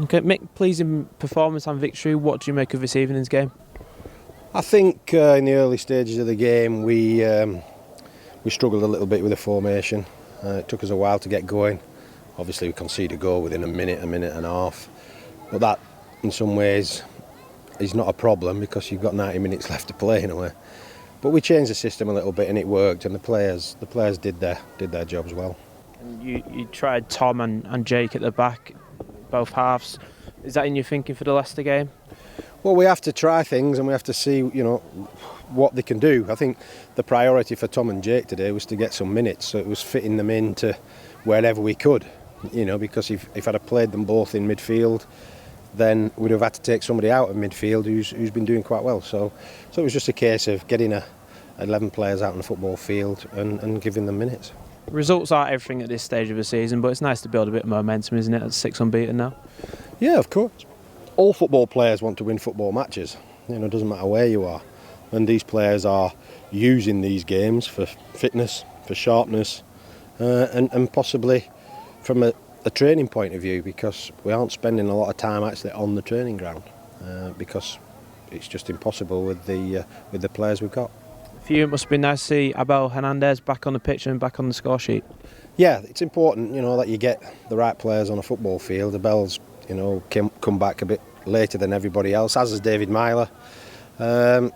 Okay, Mick, pleasing performance and victory. What do you make of this evening's game? I think in the early stages of the game we struggled a little bit with the formation. It took us a while to get going. Obviously we conceded a goal within a minute and a half. But that, in some ways, is not a problem because you've got 90 minutes left to play in a way. But we changed the system a little bit and it worked, and the players did their jobs well. And you tried Tom and Jake at the back, both halves. Is that in your thinking for the Leicester game? Well, we have to try things and we have to see, what they can do. I think the priority for Tom and Jake today was to get some minutes, so it was fitting them into wherever we could. Because if I'd have played them both in midfield, then we'd have had to take somebody out of midfield who's been doing quite well. So it was just a case of getting 11 players out on the football field and giving them minutes. Results aren't everything at this stage of the season, but it's nice to build a bit of momentum, isn't it? At 6 unbeaten now. Yeah, of course. All football players want to win football matches. It doesn't matter where you are. And these players are using these games for fitness, for sharpness, and possibly from a training point of view, because we aren't spending a lot of time actually on the training ground because it's just impossible with the players we've got. For you, it must have been nice to see Abel Hernandez back on the pitch and back on the score sheet. Yeah, it's important, that you get the right players on a football field. Abel's, come back a bit later than everybody else, as has David Myler.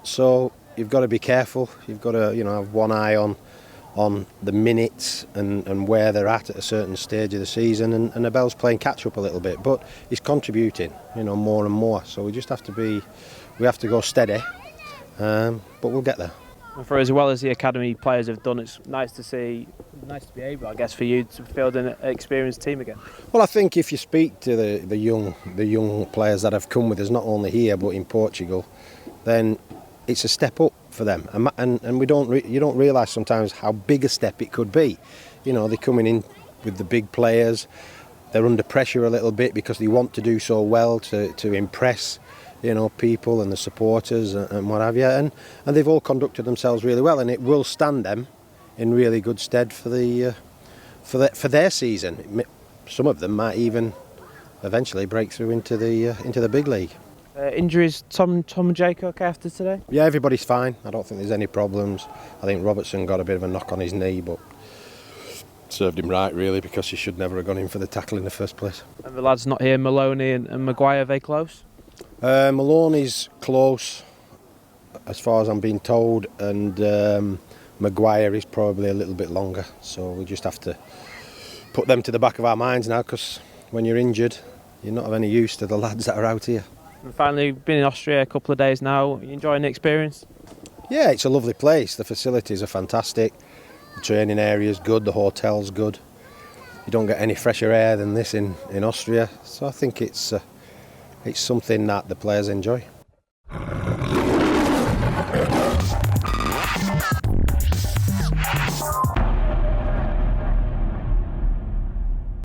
So you've got to be careful. You've got to, have one eye on the minutes and where they're at a certain stage of the season. And Abel's playing catch up a little bit, but he's contributing, more and more. So we just have to go steady, but we'll get there. And for as well as the academy players have done, it's nice to be able, I guess, for you to field an experienced team again. Well, I think if you speak to the young players that have come with us, not only here but in Portugal, then it's a step up for them, and you don't realise sometimes how big a step it could be. They're coming in with the big players. They're under pressure a little bit because they want to do so well to impress people and the supporters and what have you, and they've all conducted themselves really well, and it will stand them in really good stead for their season. Some of them might even eventually break through into the big league. Injuries, Tom and Jake okay after today? Yeah, everybody's fine. I don't think there's any problems. I think Robertson got a bit of a knock on his knee, but served him right really, because he should never have gone in for the tackle in the first place. And the lads not here, Maloney and Maguire, are they close? Maloney's close, as far as I'm being told, and Maguire is probably a little bit longer. So we just have to put them to the back of our minds now, because when you're injured, you're not of any use to the lads that are out here. And finally, been in Austria a couple of days now. Are you enjoying the experience? Yeah, it's a lovely place. The facilities are fantastic. The training area's good. The hotel's good. You don't get any fresher air than this in Austria. So I think it's something that the players enjoy.